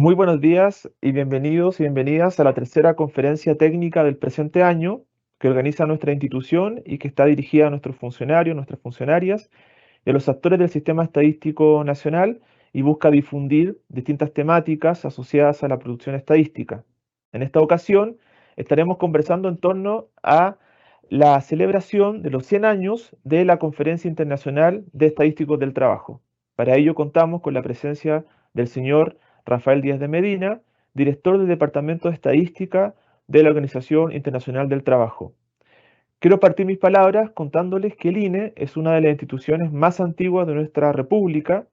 Muy buenos días y bienvenidos y bienvenidas a la tercera conferencia técnica del presente año que organiza nuestra institución y que está dirigida a nuestros funcionarios, nuestras funcionarias y a los actores del Sistema Estadístico Nacional y busca difundir distintas temáticas asociadas a la producción estadística. En esta ocasión estaremos conversando en torno a la celebración de los 100 años de la Conferencia Internacional de Estadísticos del Trabajo. Para ello contamos con la presencia del señor Rafael Díaz de Medina, director del Departamento de Estadística de la Organización Internacional del Trabajo. Quiero partir mis palabras contándoles que el INE es una de las instituciones más antiguas de nuestra república.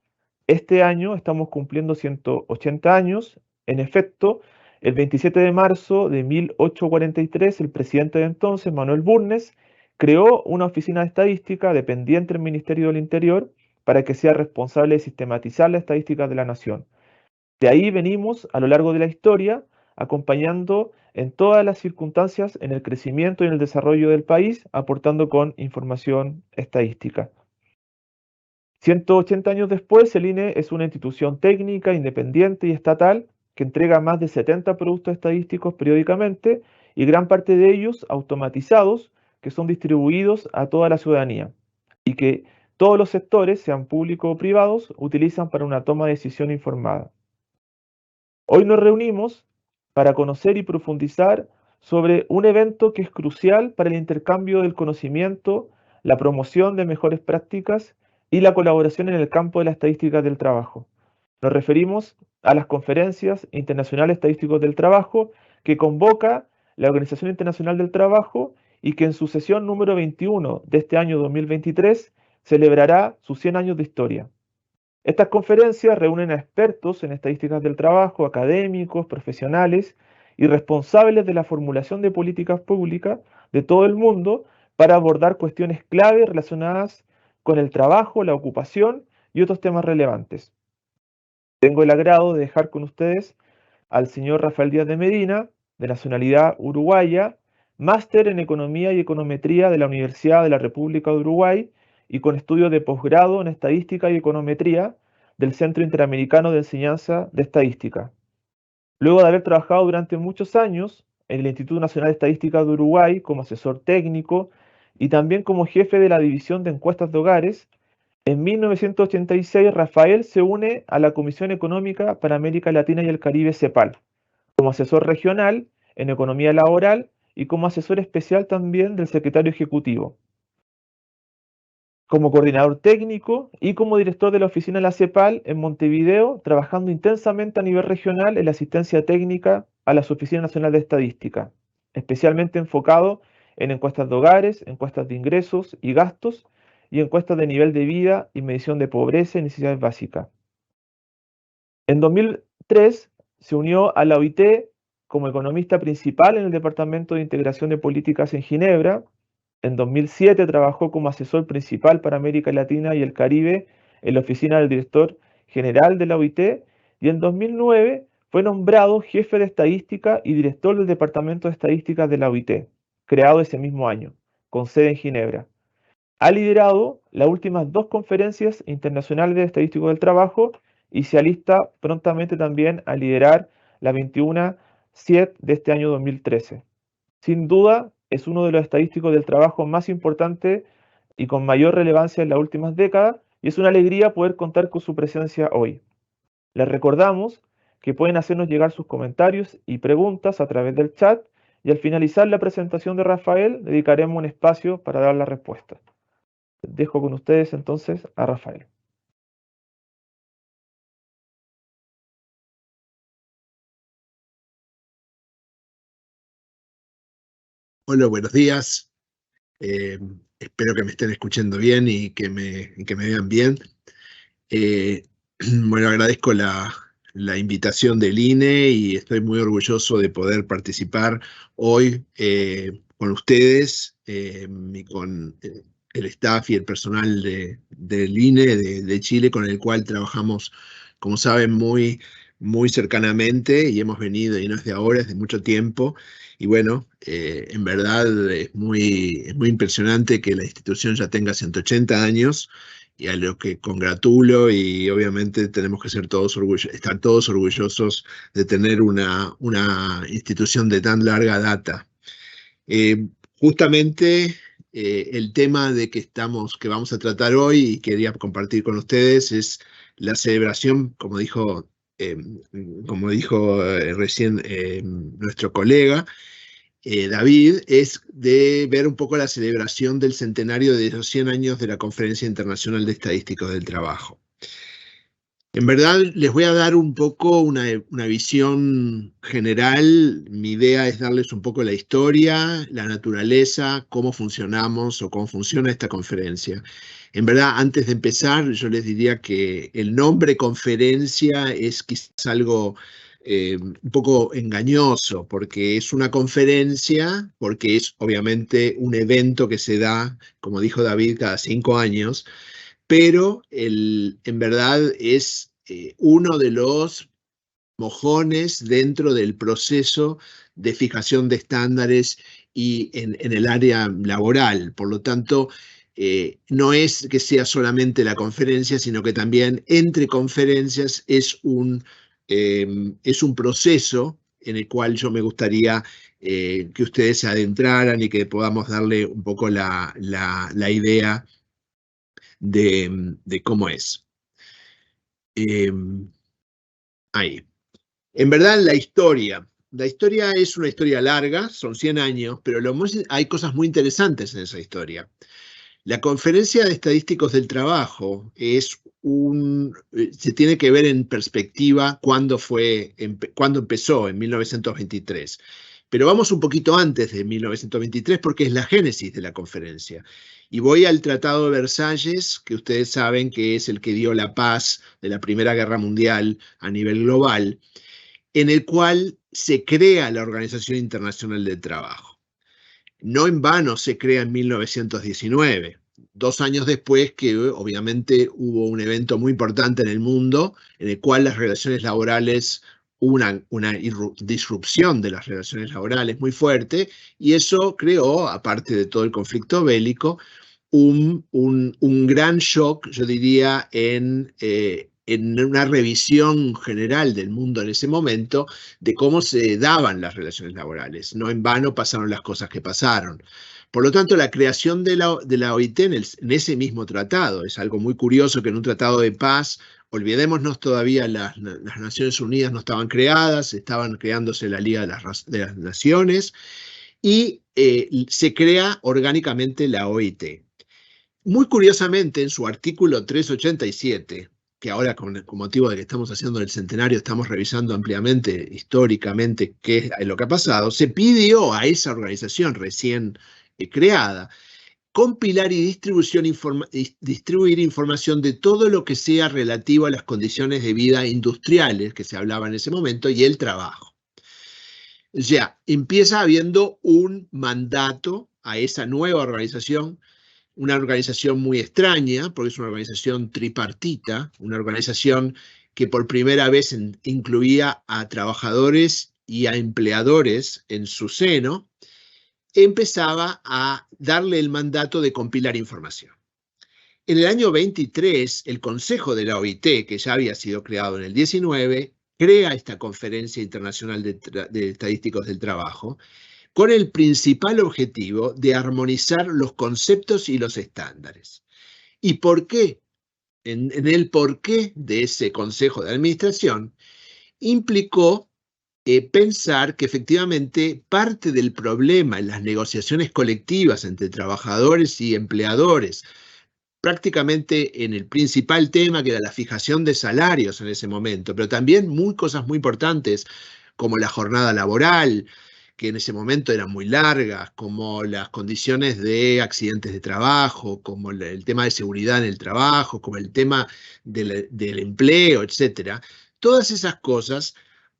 Este año estamos cumpliendo 180 años. En efecto, el 27 de marzo de 1843, el presidente de entonces, Manuel Bulnes, creó una oficina de estadística dependiente del Ministerio del Interior para que sea responsable de sistematizar la estadística de la nación. De ahí venimos a lo largo de la historia, acompañando en todas las circunstancias en el crecimiento y en el desarrollo del país, aportando con información estadística. 180 años después, el INE es una institución técnica, independiente y estatal que entrega más de 70 productos estadísticos periódicamente y gran parte de ellos automatizados que son distribuidos a toda la ciudadanía y que todos los sectores, sean públicos o privados, utilizan para una toma de decisión informada. Hoy nos reunimos para conocer y profundizar sobre un evento que es crucial para el intercambio del conocimiento, la promoción de mejores prácticas y la colaboración en el campo de la estadística del trabajo. Nos referimos a las conferencias internacionales estadísticos del trabajo que convoca la Organización Internacional del Trabajo y que en su sesión número 21 de este año 2023 celebrará sus 100 años de historia. Estas conferencias reúnen a expertos en estadísticas del trabajo, académicos, profesionales y responsables de la formulación de políticas públicas de todo el mundo para abordar cuestiones clave relacionadas con el trabajo, la ocupación y otros temas relevantes. Tengo el agrado de dejar con ustedes al señor Rafael Díaz de Medina, de nacionalidad uruguaya, máster en Economía y Econometría de la Universidad de la República de Uruguay y con estudios de posgrado en Estadística y Econometría del Centro Interamericano de Enseñanza de Estadística. Luego de haber trabajado durante muchos años en el Instituto Nacional de Estadística de Uruguay como asesor técnico y también como jefe de la División de Encuestas de Hogares, en 1986 Rafael se une a la Comisión Económica para América Latina y el Caribe, CEPAL, como asesor regional en economía laboral y como asesor especial también del secretario ejecutivo, como coordinador técnico y como director de la oficina de la CEPAL en Montevideo, trabajando intensamente a nivel regional en la asistencia técnica a las oficinas nacionales de estadística, especialmente enfocado en encuestas de hogares, encuestas de ingresos y gastos y encuestas de nivel de vida y medición de pobreza y necesidades básicas. En 2003 se unió a la OIT como economista principal en el Departamento de Integración de Políticas en Ginebra. En 2007 trabajó como asesor principal para América Latina y el Caribe en la oficina del director general de la OIT y en 2009 fue nombrado jefe de estadística y director del Departamento de Estadísticas de la OIT, creado ese mismo año, con sede en Ginebra. Ha liderado las últimas dos conferencias internacionales de estadísticos del trabajo y se alista prontamente también a liderar la 21 CIET de este año 2013. Sin duda, es uno de los estadísticos del trabajo más importantes y con mayor relevancia en las últimas décadas, y es una alegría poder contar con su presencia hoy. Les recordamos que pueden hacernos llegar sus comentarios y preguntas a través del chat, y al finalizar la presentación de Rafael, dedicaremos un espacio para dar la respuesta. Dejo con ustedes entonces a Rafael. Hola, buenos días. Espero que me estén escuchando bien y que me vean bien. Bueno, agradezco la invitación del INE y estoy muy orgulloso de poder participar hoy con ustedes y con el staff y el personal del INE de Chile, con el cual trabajamos, como saben, muy cercanamente y hemos venido, y no es de ahora, es de mucho tiempo. Y bueno, en verdad es muy impresionante que la institución ya tenga 180 años y a lo que congratulo, y obviamente tenemos que ser estar todos orgullosos de tener una institución de tan larga data. Justamente el tema que vamos a tratar hoy y quería compartir con ustedes es la celebración, eh, como dijo recién nuestro colega David, es de ver un poco la celebración del centenario de los 100 años de la Conferencia Internacional de Estadísticos del Trabajo. En verdad, les voy a dar un poco una visión general. Mi idea es darles un poco la historia, la naturaleza, cómo funcionamos o cómo funciona esta conferencia. En verdad, antes de empezar, yo les diría que el nombre conferencia es quizás algo un poco engañoso, porque es una conferencia, porque es obviamente un evento que se da, como dijo David, cada 5 años, pero en verdad es uno de los mojones dentro del proceso de fijación de estándares y en el área laboral. Por lo tanto, no es que sea solamente la conferencia, sino que también entre conferencias es un proceso en el cual yo me gustaría que ustedes se adentraran y que podamos darle un poco la idea de cómo es. Ahí. En verdad, la historia es una historia larga, son 100 años, pero hay cosas muy interesantes en esa historia. La Conferencia de Estadísticos del Trabajo se tiene que ver en perspectiva cuándo empezó, en 1923. Pero vamos un poquito antes de 1923 porque es la génesis de la conferencia. Y voy al Tratado de Versalles, que ustedes saben que es el que dio la paz de la Primera Guerra Mundial a nivel global, en el cual se crea la Organización Internacional del Trabajo. No en vano se crea en 1919, 2 años después que obviamente hubo un evento muy importante en el mundo, en el cual las relaciones laborales, una disrupción de las relaciones laborales muy fuerte, y eso creó, aparte de todo el conflicto bélico, un gran shock, yo diría, en una revisión general del mundo en ese momento de cómo se daban las relaciones laborales. No en vano pasaron las cosas que pasaron. Por lo tanto, la creación de la OIT en ese mismo tratado, es algo muy curioso que en un tratado de paz, olvidémonos todavía, las Naciones Unidas no estaban creadas, estaban creándose la Liga de las Naciones, y se crea orgánicamente la OIT. Muy curiosamente, en su artículo 387, que ahora con motivo de que estamos haciendo el centenario estamos revisando ampliamente, históricamente, qué es lo que ha pasado, se pidió a esa organización recién creada compilar y distribuir información de todo lo que sea relativo a las condiciones de vida industriales que se hablaba en ese momento y el trabajo. O sea, empieza habiendo un mandato a esa nueva organización, una organización muy extraña, porque es una organización tripartita, una organización que por primera vez incluía a trabajadores y a empleadores en su seno, empezaba a darle el mandato de compilar información. En el año 23, el Consejo de la OIT, que ya había sido creado en el 19, crea esta Conferencia Internacional de Estadísticos del Trabajo, con el principal objetivo de armonizar los conceptos y los estándares. ¿Y por qué? En el porqué de ese Consejo de Administración implicó pensar que efectivamente parte del problema en las negociaciones colectivas entre trabajadores y empleadores, prácticamente en el principal tema que era la fijación de salarios en ese momento, pero también cosas muy importantes como la jornada laboral, que en ese momento eran muy largas, como las condiciones de accidentes de trabajo, como el tema de seguridad en el trabajo, como el tema del empleo, etc. Todas esas cosas,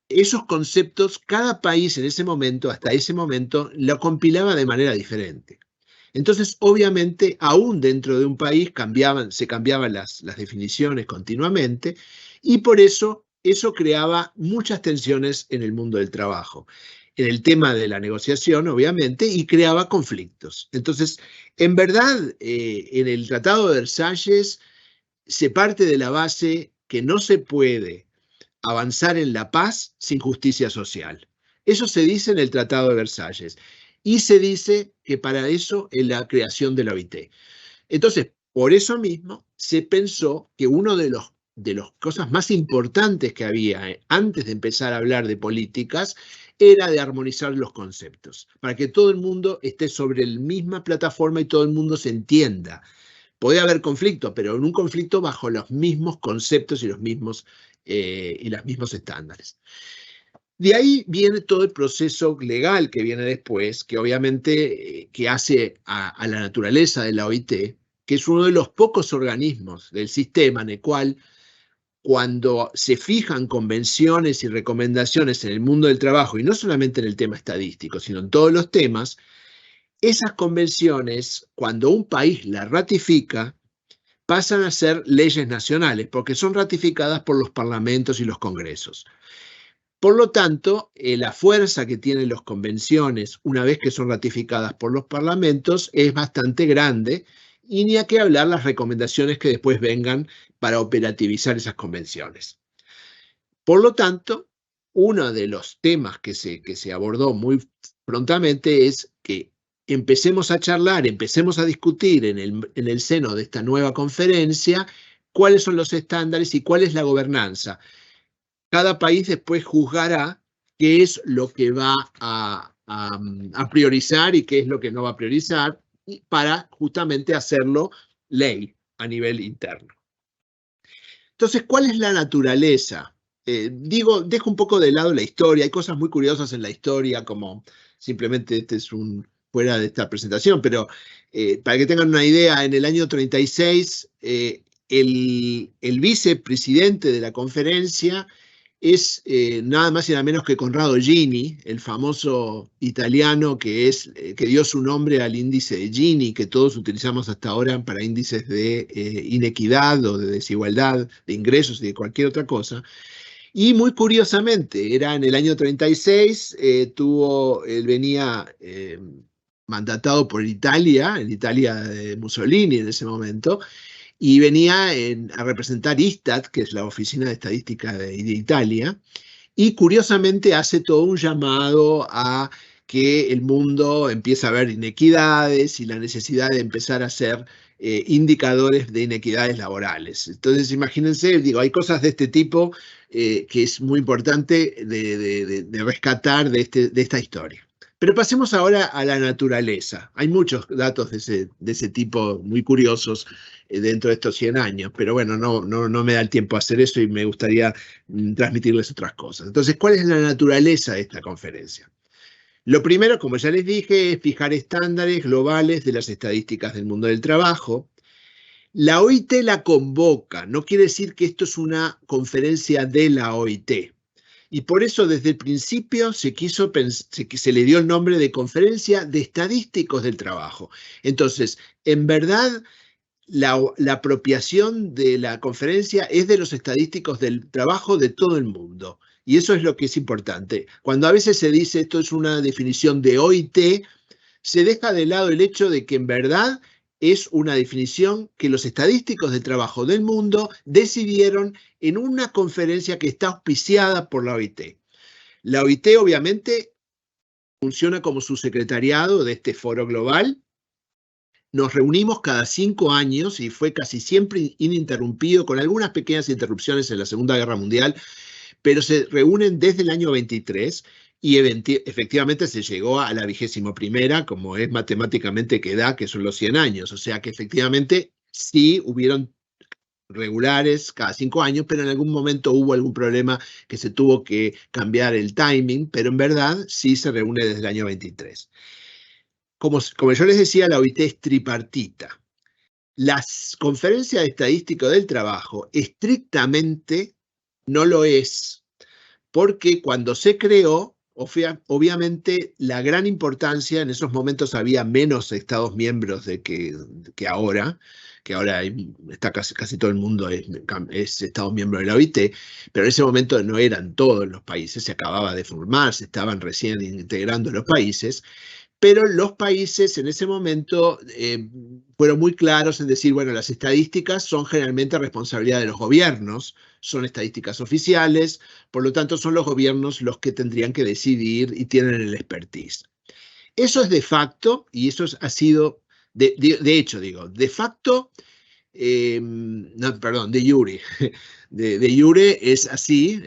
esos conceptos, cada país en ese momento, hasta ese momento, lo compilaba de manera diferente. Entonces, obviamente, aún dentro de un país se cambiaban las definiciones continuamente, y por eso creaba muchas tensiones en el mundo del trabajo, en el tema de la negociación, obviamente, y creaba conflictos. Entonces, en verdad, en el Tratado de Versalles, se parte de la base que no se puede avanzar en la paz sin justicia social. Eso se dice en el Tratado de Versalles. Y se dice que para eso es la creación de la OIT. Entonces, por eso mismo, se pensó que uno de las cosas más importantes que había antes de empezar a hablar de políticas era de armonizar los conceptos, para que todo el mundo esté sobre la misma plataforma y todo el mundo se entienda. Puede haber conflicto, pero en un conflicto bajo los mismos conceptos y los mismos estándares. De ahí viene todo el proceso legal que viene después, que obviamente que hace a la naturaleza de la OIT, que es uno de los pocos organismos del sistema en el cual, cuando se fijan convenciones y recomendaciones en el mundo del trabajo, y no solamente en el tema estadístico, sino en todos los temas, esas convenciones, cuando un país las ratifica, pasan a ser leyes nacionales, porque son ratificadas por los parlamentos y los congresos. Por lo tanto, la fuerza que tienen las convenciones, una vez que son ratificadas por los parlamentos, es bastante grande, y ni a qué hablar las recomendaciones que después vengan para operativizar esas convenciones. Por lo tanto, uno de los temas que se abordó muy prontamente es que empecemos a charlar, empecemos a discutir en el seno de esta nueva conferencia cuáles son los estándares y cuál es la gobernanza. Cada país después juzgará qué es lo que va a priorizar y qué es lo que no va a priorizar, para justamente hacerlo ley a nivel interno. Entonces, ¿cuál es la naturaleza? Dejo un poco de lado la historia. Hay cosas muy curiosas en la historia, como simplemente este es fuera de esta presentación, pero para que tengan una idea, en el año 36, el vicepresidente de la conferencia es nada más y nada menos que Conrado Gini, el famoso italiano que dio su nombre al índice de Gini, que todos utilizamos hasta ahora para índices de inequidad o de desigualdad de ingresos y de cualquier otra cosa. Y muy curiosamente, era en el año 36, él venía mandatado por Italia, en Italia de Mussolini en ese momento, y venía a representar ISTAT, que es la Oficina de Estadística de Italia, y curiosamente hace todo un llamado a que el mundo empiece a ver inequidades y la necesidad de empezar a hacer indicadores de inequidades laborales. Entonces, imagínense, digo, hay cosas de este tipo que es muy importante de rescatar de esta historia. Pero pasemos ahora a la naturaleza. Hay muchos datos de ese tipo muy curiosos dentro de estos 100 años, pero bueno, no me da el tiempo a hacer eso y me gustaría transmitirles otras cosas. Entonces, ¿cuál es la naturaleza de esta conferencia? Lo primero, como ya les dije, es fijar estándares globales de las estadísticas del mundo del trabajo. La OIT la convoca, no quiere decir que esto es una conferencia de la OIT. Y por eso desde el principio se le dio el nombre de Conferencia de Estadísticos del Trabajo. Entonces, en verdad, la apropiación de la conferencia es de los estadísticos del trabajo de todo el mundo. Y eso es lo que es importante. Cuando a veces se dice esto es una definición de OIT, se deja de lado el hecho de que en verdad es una definición que los estadísticos del trabajo del mundo decidieron en una conferencia que está auspiciada por la OIT. La OIT obviamente funciona como subsecretariado de este foro global. Nos reunimos cada 5 años y fue casi siempre ininterrumpido, con algunas pequeñas interrupciones en la Segunda Guerra Mundial, pero se reúnen desde el año 23 y efectivamente se llegó a la 21ª, como es matemáticamente que da, que son los 100 años. O sea que efectivamente sí hubieron regulares cada 5 años, pero en algún momento hubo algún problema que se tuvo que cambiar el timing, pero en verdad sí se reúne desde el año 23. Como yo les decía, la OIT es tripartita. Las conferencias de estadística del trabajo estrictamente no lo es, porque cuando se creó, obviamente la gran importancia, en esos momentos había menos Estados miembros que ahora está casi todo el mundo es Estado miembro de la OIT, pero en ese momento no eran todos los países, se acababa de formar, se estaban recién integrando los países, pero los países en ese momento fueron muy claros en decir, bueno, las estadísticas son generalmente responsabilidad de los gobiernos, son estadísticas oficiales, por lo tanto son los gobiernos los que tendrían que decidir y tienen el expertise. Eso es de facto, y eso ha sido, de hecho, digo, de facto, no, perdón, de jure. De jure es así,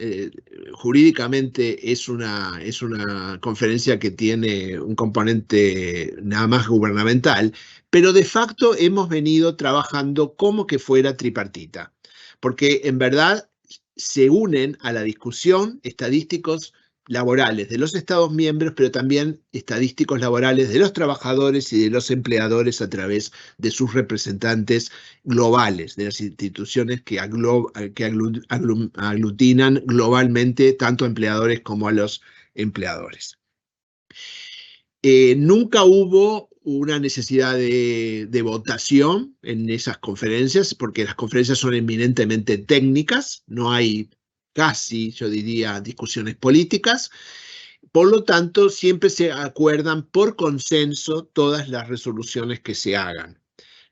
jurídicamente es una conferencia que tiene un componente nada más gubernamental, pero de facto hemos venido trabajando como que fuera tripartita, porque en verdad se unen a la discusión estadísticos laborales de los Estados miembros, pero también estadísticos laborales de los trabajadores y de los empleadores a través de sus representantes globales, de las instituciones que aglutinan globalmente tanto a empleadores como a los empleadores. Nunca hubo una necesidad de votación en esas conferencias, porque las conferencias son eminentemente técnicas, no hay casi, yo diría, discusiones políticas. Por lo tanto, siempre se acuerdan por consenso todas las resoluciones que se hagan.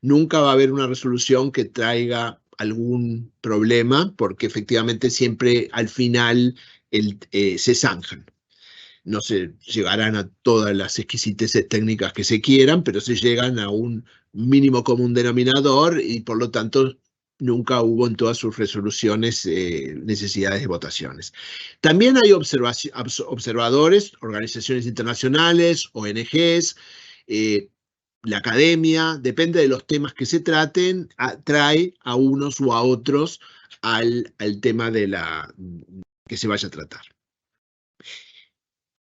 Nunca va a haber una resolución que traiga algún problema, porque efectivamente siempre al final se zanjan. No se llegarán a todas las exquisiteces técnicas que se quieran, pero se llegan a un mínimo común denominador y por lo tanto nunca hubo en todas sus resoluciones necesidades de votaciones. También hay observadores, organizaciones internacionales, ONGs, la academia, depende de los temas que se traten, trae a unos u a otros al tema de que se vaya a tratar.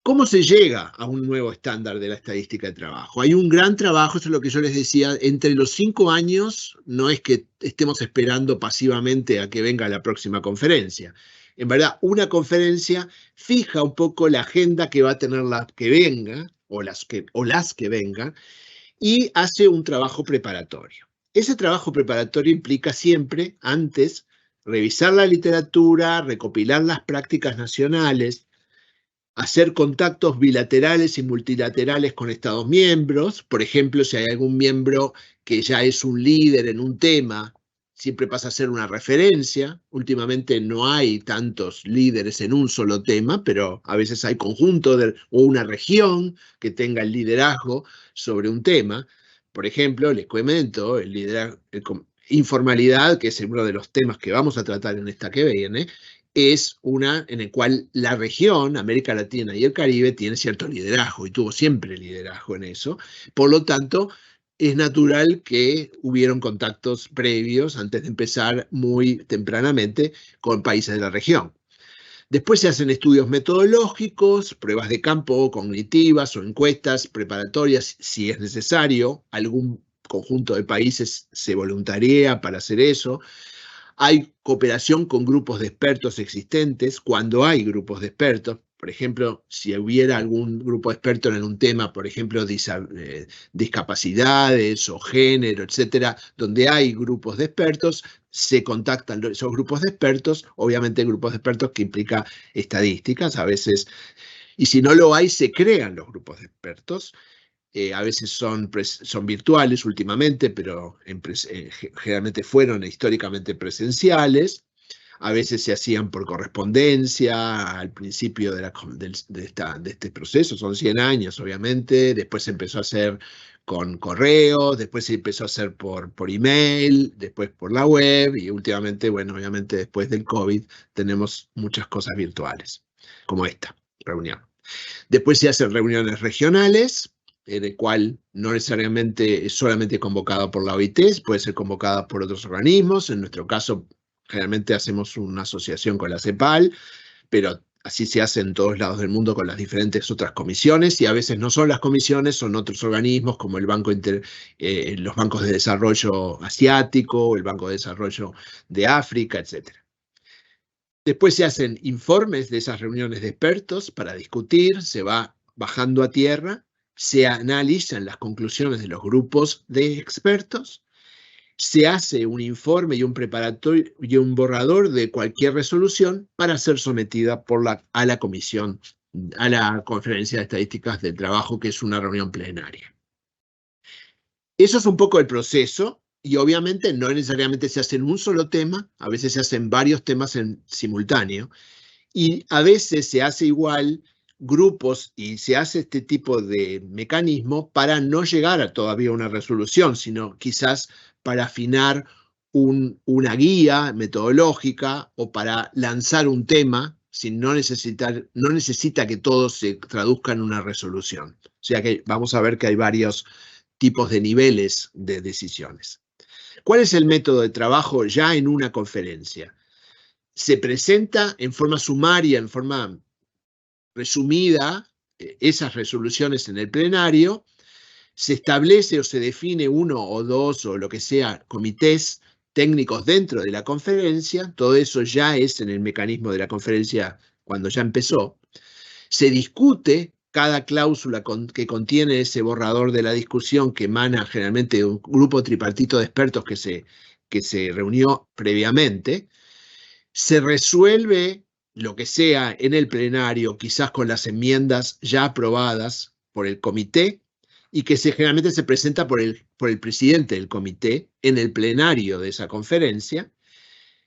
¿Cómo se llega a un nuevo estándar de la estadística de trabajo? Hay un gran trabajo, eso es lo que yo les decía, entre los 5 años, no es que estemos esperando pasivamente a que venga la próxima conferencia. En verdad, una conferencia fija un poco la agenda que va a tener la que venga, o las que vengan, y hace un trabajo preparatorio. Ese trabajo preparatorio implica siempre, antes, revisar la literatura, recopilar las prácticas nacionales, hacer contactos bilaterales y multilaterales con Estados miembros. Por ejemplo, si hay algún miembro que ya es un líder en un tema, siempre pasa a ser una referencia. Últimamente no hay tantos líderes en un solo tema, pero a veces hay conjuntos o una región que tenga el liderazgo sobre un tema. Por ejemplo, les comento, el liderazgo, informalidad, que es uno de los temas que vamos a tratar en esta que viene, es una en la cual la región, América Latina y el Caribe, tiene cierto liderazgo y tuvo siempre liderazgo en eso. Por lo tanto, es natural que hubieron contactos previos antes de empezar muy tempranamente con países de la región. Después se hacen estudios metodológicos, pruebas de campo cognitivas o encuestas preparatorias si es necesario. Algún conjunto de países se voluntarea para hacer eso. Hay cooperación con grupos de expertos existentes, cuando hay grupos de expertos. Por ejemplo, si hubiera algún grupo de expertos en un tema, por ejemplo, discapacidades o género, etcétera, donde hay grupos de expertos, se contactan esos grupos de expertos, obviamente grupos de expertos que implica estadísticas a veces, y si no lo hay, se crean los grupos de expertos. A veces son virtuales últimamente, pero generalmente fueron históricamente presenciales. A veces se hacían por correspondencia al principio de este proceso, son 100 años obviamente, después se empezó a hacer con correos, después se empezó a hacer por email, después por la web y últimamente, bueno, obviamente después del COVID tenemos muchas cosas virtuales, como esta reunión. Después se hacen reuniones regionales, en el cual no necesariamente es solamente convocada por la OIT, puede ser convocada por otros organismos. En nuestro caso, generalmente hacemos una asociación con la CEPAL, pero así se hace en todos lados del mundo con las diferentes otras comisiones, y a veces no son las comisiones, son otros organismos como los bancos de desarrollo asiático, el Banco de Desarrollo de África, etc. Después se hacen informes de esas reuniones de expertos para discutir, se va bajando a tierra, se analizan las conclusiones de los grupos de expertos, se hace un informe y un preparatorio y un borrador de cualquier resolución para ser sometida a la Comisión a la Conferencia de Estadísticas del Trabajo, que es una reunión plenaria. Eso es un poco el proceso, y obviamente no necesariamente se hace en un solo tema, a veces se hacen varios temas en simultáneo, y a veces se hace igual grupos y se hace este tipo de mecanismo para no llegar a todavía una resolución, sino quizás para afinar una guía metodológica o para lanzar un tema sin no necesita que todo se traduzca en una resolución. O sea que vamos a ver que hay varios tipos de niveles de decisiones. ¿Cuál es el método de trabajo ya en una conferencia? Se presenta en forma sumaria, en forma resumida, esas resoluciones en el plenario, se establece o se define uno o dos o lo que sea, comités técnicos dentro de la conferencia, todo eso ya es en el mecanismo de la conferencia cuando ya empezó, se discute cada cláusula que contiene ese borrador de la discusión que emana generalmente de un grupo tripartito de expertos que se reunió previamente, se resuelve lo que sea en el plenario, quizás con las enmiendas ya aprobadas por el comité, y que generalmente se presenta por el presidente del comité en el plenario de esa conferencia,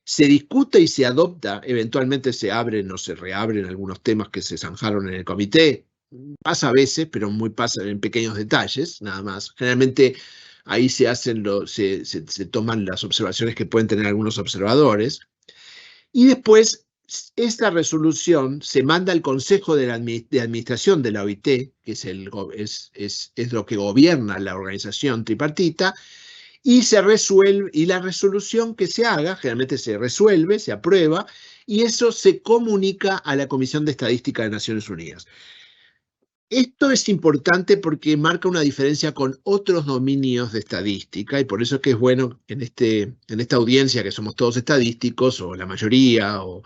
se discute y se adopta, eventualmente se abren o se reabren algunos temas que se zanjaron en el comité, pasa a veces, pero muy pasa en pequeños detalles, nada más. Generalmente ahí se toman las observaciones que pueden tener algunos observadores, y después esta resolución se manda al Consejo de Administración de la OIT, que es lo que gobierna la organización tripartita, y se resuelve, y la resolución que se haga, generalmente se resuelve, se aprueba, y eso se comunica a la Comisión de Estadística de Naciones Unidas. Esto es importante porque marca una diferencia con otros dominios de estadística, y por eso es que es bueno en esta audiencia que somos todos estadísticos, o la mayoría, o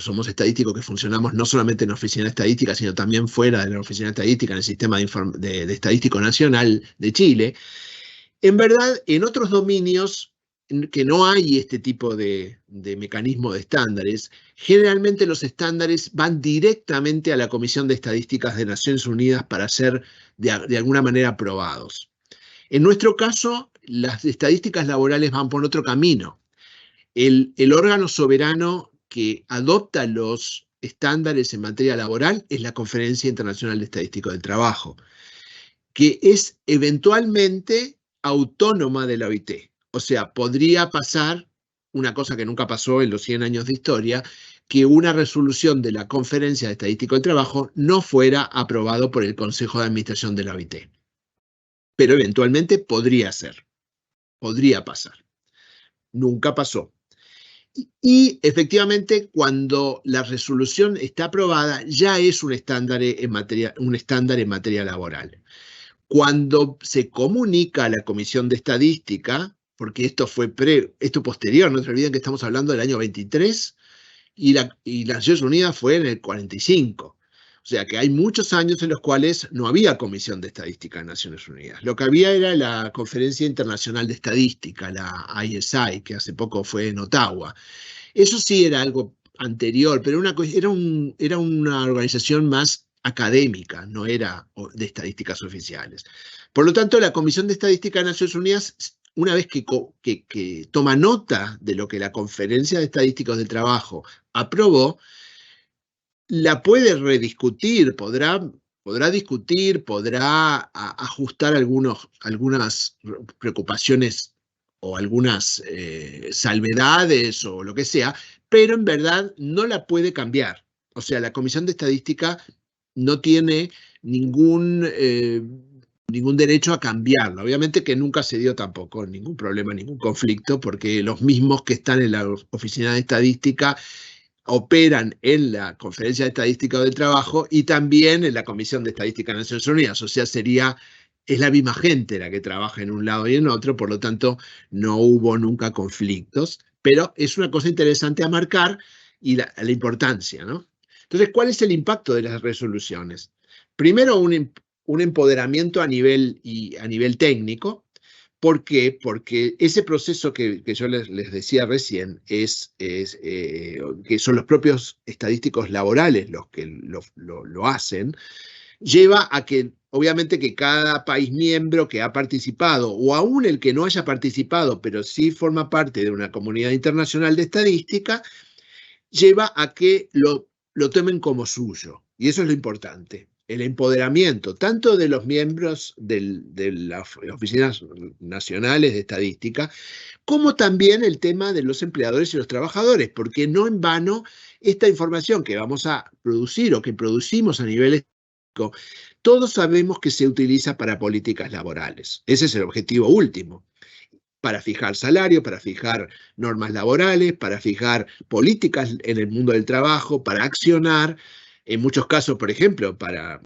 somos estadísticos que funcionamos no solamente en la Oficina de Estadística, sino también fuera de la Oficina de Estadística, en el Sistema de Estadístico Nacional de Chile. En verdad, en otros dominios que no hay este tipo de mecanismo de estándares, generalmente los estándares van directamente a la Comisión de Estadísticas de Naciones Unidas para ser de alguna manera aprobados. En nuestro caso, las estadísticas laborales van por otro camino. El órgano soberano que adopta los estándares en materia laboral es la Conferencia Internacional de Estadísticos del Trabajo, que es eventualmente autónoma de la OIT. O sea, podría pasar una cosa que nunca pasó en los 100 años de historia, que una resolución de la Conferencia de Estadísticos del Trabajo no fuera aprobado por el Consejo de Administración de la OIT. Pero eventualmente podría ser, podría pasar. Nunca pasó. Y efectivamente, cuando la resolución está aprobada, ya es un estándar en materia laboral. Cuando se comunica a la Comisión de Estadística, porque esto posterior, no se olviden que estamos hablando del año 23 y las Naciones Unidas fue en el 45. O sea que hay muchos años en los cuales no había Comisión de Estadística en Naciones Unidas. Lo que había era la Conferencia Internacional de Estadística, la ISI, que hace poco fue en Ottawa. Eso sí era algo anterior, pero era una organización más académica, no era de estadísticas oficiales. Por lo tanto, la Comisión de Estadística de Naciones Unidas, una vez que toma nota de lo que la Conferencia de Estadísticos del Trabajo aprobó, la puede rediscutir, podrá discutir, podrá ajustar algunas preocupaciones o algunas salvedades o lo que sea, pero en verdad no la puede cambiar. O sea, la Comisión de Estadística no tiene ningún derecho a cambiarla. Obviamente que nunca se dio tampoco ningún problema, ningún conflicto, porque los mismos que están en la Oficina de Estadística operan en la Conferencia de Estadística del Trabajo y también en la Comisión de Estadística de Naciones Unidas. O sea, es la misma gente la que trabaja en un lado y en otro, por lo tanto, no hubo nunca conflictos, pero es una cosa interesante a marcar y la importancia, ¿no? Entonces, ¿cuál es el impacto de las resoluciones? Primero, un empoderamiento a nivel técnico, ¿Por qué? Porque ese proceso que yo les decía recién que son los propios estadísticos laborales los que lo hacen, lleva a que, obviamente, que cada país miembro que ha participado, o aún el que no haya participado, pero sí forma parte de una comunidad internacional de estadística, lleva a que lo tomen como suyo. Y eso es lo importante. El empoderamiento tanto de los miembros de las oficinas nacionales de estadística, como también el tema de los empleadores y los trabajadores, porque no en vano esta información que vamos a producir o que producimos a nivel estadístico, todos sabemos que se utiliza para políticas laborales. Ese es el objetivo último. Para fijar salario, para fijar normas laborales, para fijar políticas en el mundo del trabajo, para accionar, en muchos casos, por ejemplo, para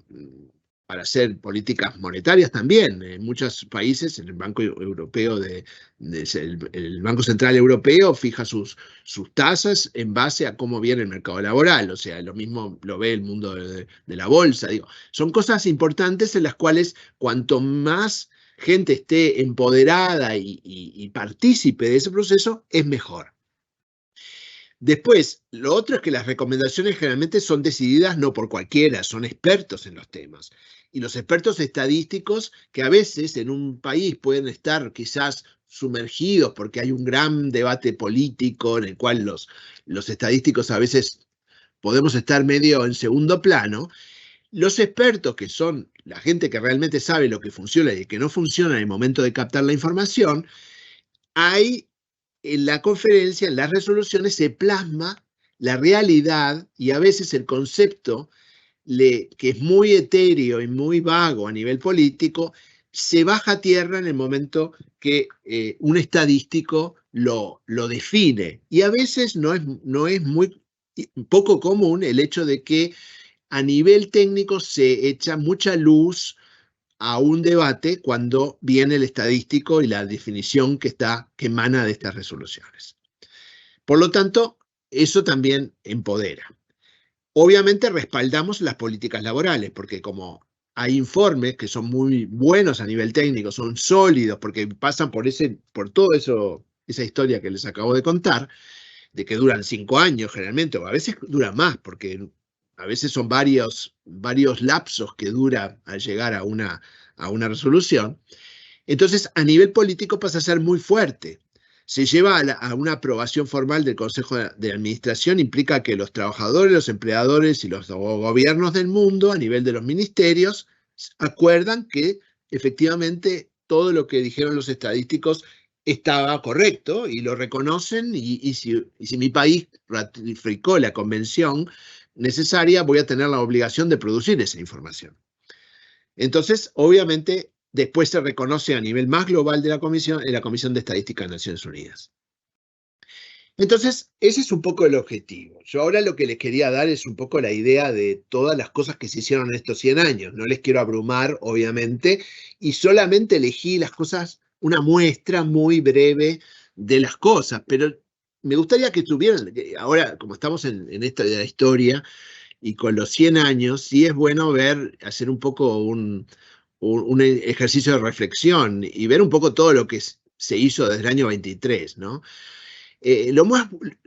hacer políticas monetarias también. En muchos países, en el Banco Europeo, el Banco Central Europeo fija sus tasas en base a cómo viene el mercado laboral. O sea, lo mismo lo ve el mundo de la bolsa. Digo, son cosas importantes en las cuales cuanto más gente esté empoderada y partícipe de ese proceso, es mejor. Después, lo otro es que las recomendaciones generalmente son decididas no por cualquiera, son expertos en los temas. Y los expertos estadísticos, que a veces en un país pueden estar quizás sumergidos porque hay un gran debate político en el cual los estadísticos a veces podemos estar medio en segundo plano. Los expertos, que son la gente que realmente sabe lo que funciona y que no funciona en el momento de captar la información, hay en la conferencia, en las resoluciones, se plasma la realidad y a veces el concepto, que es muy etéreo y muy vago a nivel político, se baja a tierra en el momento que un estadístico lo define. Y a veces no es muy poco común el hecho de que a nivel técnico se echa mucha luz a un debate cuando viene el estadístico y la definición que emana de estas resoluciones. Por lo tanto, eso también empodera. Obviamente respaldamos las políticas laborales, porque como hay informes que son muy buenos a nivel técnico, son sólidos, porque pasan por todo eso, esa historia que les acabo de contar, de que duran 5 años generalmente, o a veces duran más, porque a veces son varios lapsos que dura al llegar a una resolución. Entonces, a nivel político pasa a ser muy fuerte. Se lleva a una aprobación formal del Consejo de Administración, implica que los trabajadores, los empleadores y los gobiernos del mundo, a nivel de los ministerios, acuerdan que efectivamente todo lo que dijeron los estadísticos estaba correcto y lo reconocen, y si mi país ratificó la convención necesaria, voy a tener la obligación de producir esa información. Entonces, obviamente, después se reconoce a nivel más global de la Comisión, en la Comisión de Estadística de Naciones Unidas. Entonces, ese es un poco el objetivo. Yo ahora lo que les quería dar es un poco la idea de todas las cosas que se hicieron en estos 100 años. No les quiero abrumar, obviamente, y solamente elegí las cosas, una muestra muy breve de las cosas, pero me gustaría que tuvieran, ahora como estamos en esta de la historia y con los 100 años, sí es bueno hacer un poco un ejercicio de reflexión y ver un poco todo lo que se hizo desde el año 23, ¿no?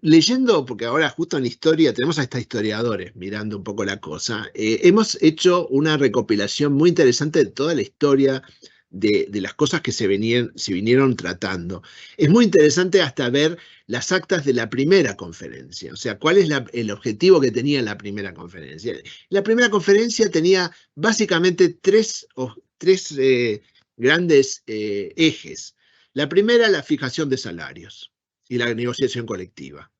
Leyendo, porque ahora justo en la historia tenemos a estos historiadores mirando un poco la cosa, hemos hecho una recopilación muy interesante de toda la historia de las cosas que se vinieron tratando. Es muy interesante hasta ver las actas de la primera conferencia, o sea, cuál es el objetivo que tenía la primera conferencia. La primera conferencia tenía básicamente tres grandes ejes. La primera, la fijación de salarios y la negociación colectiva.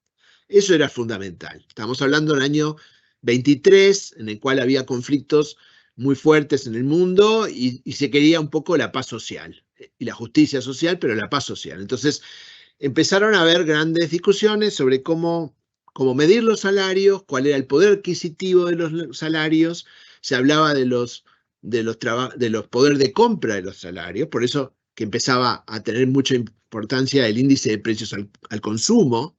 Eso era fundamental. Estamos hablando del año 23, en el cual había conflictos muy fuertes en el mundo y se quería un poco la paz social y la justicia social, pero la paz social. Entonces empezaron a haber grandes discusiones sobre cómo medir los salarios, cuál era el poder adquisitivo de los salarios. Se hablaba de los poder de compra de los salarios, por eso que empezaba a tener mucha importancia el índice de precios al consumo,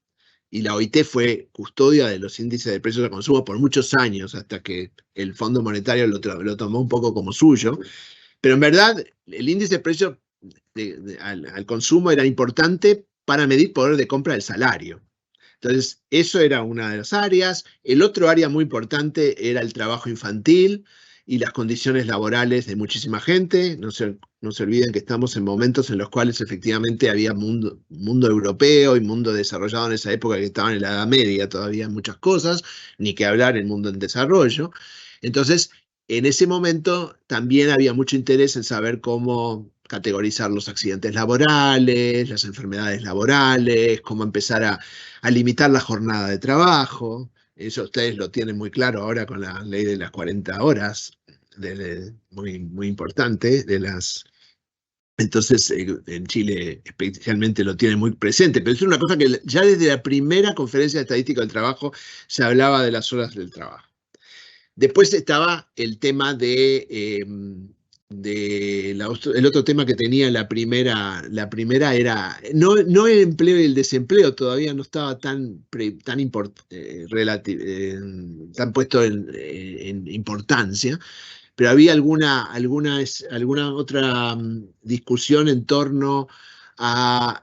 y la OIT fue custodia de los índices de precios al consumo por muchos años, hasta que el Fondo Monetario lo tomó un poco como suyo. Pero en verdad, el índice de precios al consumo era importante para medir poder de compra del salario. Entonces, eso era una de las áreas. El otro área muy importante era el trabajo infantil y las condiciones laborales de muchísima gente. No se olviden que estamos en momentos en los cuales efectivamente había mundo europeo y mundo desarrollado en esa época, que estaban en la Edad Media todavía muchas cosas, ni que hablar el mundo en desarrollo. Entonces, en ese momento también había mucho interés en saber cómo categorizar los accidentes laborales, las enfermedades laborales, cómo empezar a limitar la jornada de trabajo. Eso ustedes lo tienen muy claro ahora con la ley de las 40 horas, muy, muy importante. Entonces, en Chile especialmente lo tienen muy presente, pero es una cosa que ya desde la primera conferencia de estadística del trabajo se hablaba de las horas del trabajo. Después estaba el tema el otro tema que tenía la primera era, no el empleo y el desempleo, todavía no estaba tan puesto en importancia, pero había alguna otra discusión en torno a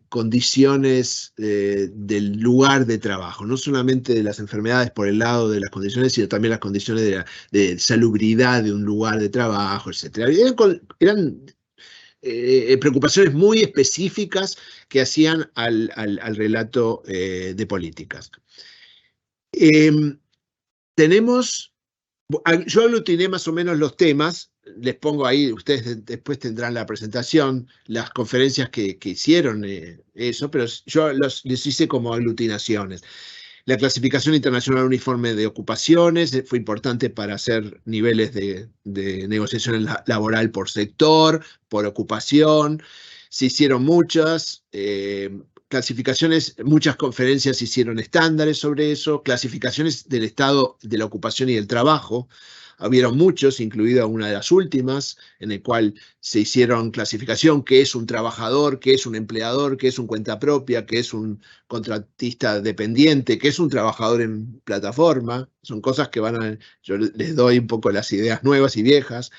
condiciones del lugar de trabajo, no solamente de las enfermedades por el lado de las condiciones, sino también las condiciones de salubridad de un lugar de trabajo, etc. Eran preocupaciones muy específicas que hacían al relato de políticas. Yo aglutiné más o menos los temas, les pongo ahí, ustedes después tendrán la presentación, las conferencias que hicieron eso, pero yo les hice como aglutinaciones. La clasificación internacional uniforme de ocupaciones fue importante para hacer niveles de negociación laboral por sector, por ocupación. Se hicieron muchas clasificaciones, muchas conferencias hicieron estándares sobre eso, clasificaciones del estado de la ocupación y del trabajo. Hubieron muchos, incluida una de las últimas, en el cual se hicieron clasificación, qué es un trabajador, qué es un empleador, qué es un cuenta propia, qué es un contratista dependiente, qué es un trabajador en plataforma. Son cosas que yo les doy un poco las ideas nuevas y viejas.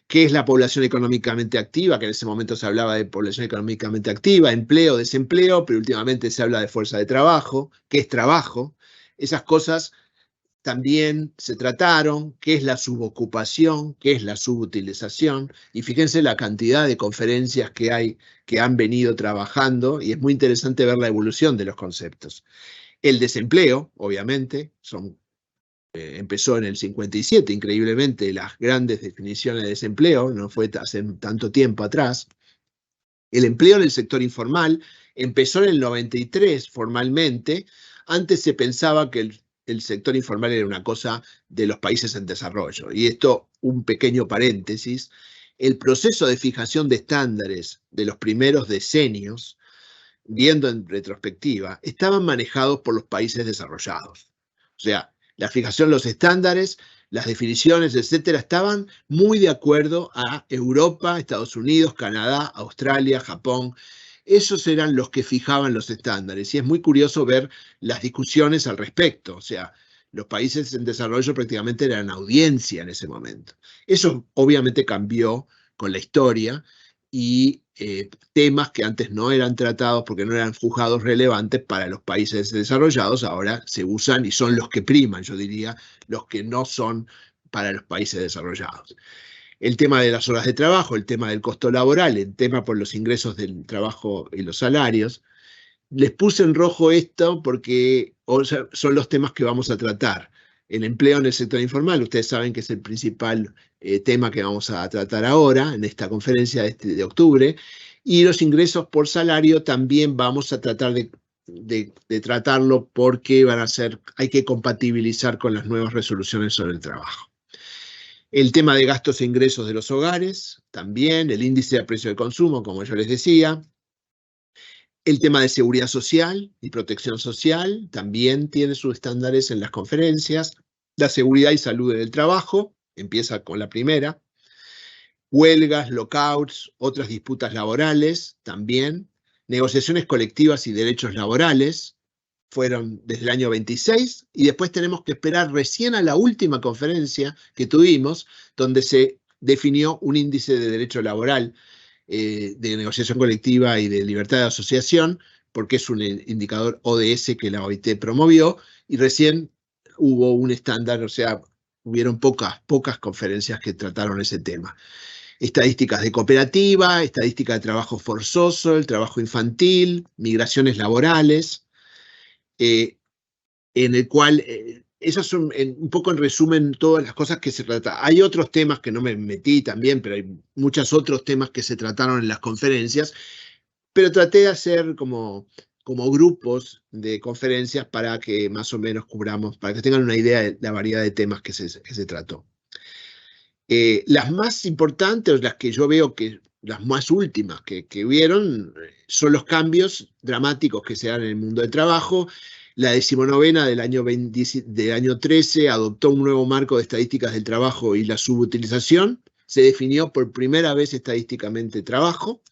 ¿Qué es la población económicamente activa? Que en ese momento se hablaba de población económicamente activa, empleo, desempleo, pero últimamente se habla de fuerza de trabajo. ¿Qué es trabajo? Esas cosas también se trataron. ¿Qué es la subocupación? ¿Qué es la subutilización? Y fíjense la cantidad de conferencias que hay que han venido trabajando, y es muy interesante ver la evolución de los conceptos. El desempleo, obviamente, empezó en el 57, increíblemente, las grandes definiciones de desempleo, no fue hace tanto tiempo atrás. El empleo en el sector informal empezó en el 93 formalmente. Antes se pensaba que el sector informal era una cosa de los países en desarrollo. Y esto, un pequeño paréntesis, el proceso de fijación de estándares de los primeros decenios, viendo en retrospectiva, estaban manejados por los países desarrollados. O sea, la fijación de los estándares, las definiciones, etcétera, estaban muy de acuerdo a Europa, Estados Unidos, Canadá, Australia, Japón. Esos eran los que fijaban los estándares. Y es muy curioso ver las discusiones al respecto. O sea, los países en desarrollo prácticamente eran audiencia en ese momento. Eso obviamente cambió con la historia, y temas que antes no eran tratados porque no eran juzgados relevantes para los países desarrollados, ahora se usan y son los que priman, yo diría, los que no son para los países desarrollados. El tema de las horas de trabajo, el tema del costo laboral, el tema por los ingresos del trabajo y los salarios. Les puse en rojo esto porque son los temas que vamos a tratar. El empleo en el sector informal, ustedes saben que es el principal tema que vamos a tratar ahora en esta conferencia de octubre, y los ingresos por salario también vamos a tratar de tratarlo porque hay que compatibilizar con las nuevas resoluciones sobre el trabajo. El tema de gastos e ingresos de los hogares, también, el índice de precio de consumo, como yo les decía. El tema de seguridad social y protección social también tiene sus estándares en las conferencias. La seguridad y salud en el trabajo, empieza con la primera. Huelgas, lockouts, otras disputas laborales también. Negociaciones colectivas y derechos laborales fueron desde el año 26, y después tenemos que esperar recién a la última conferencia que tuvimos, donde se definió un índice de derecho laboral de negociación colectiva y de libertad de asociación, porque es un indicador ODS que la OIT promovió, y recién hubo un estándar, o sea, hubieron pocas conferencias que trataron ese tema. Estadísticas de cooperativa, estadística de trabajo forzoso, el trabajo infantil, migraciones laborales, en el cual, esas son un poco en resumen todas las cosas que se tratan. Hay otros temas que no me metí también, pero hay muchos otros temas que se trataron en las conferencias, pero traté de hacer como grupos de conferencias para que más o menos cubramos, para que tengan una idea de la variedad de temas que se trató. Las más importantes, las que yo veo que las más últimas que hubieron, son los cambios dramáticos que se dan en el mundo del trabajo. La 19ª del año 13 adoptó un nuevo marco de estadísticas del trabajo y la subutilización. Se definió por primera vez estadísticamente trabajo.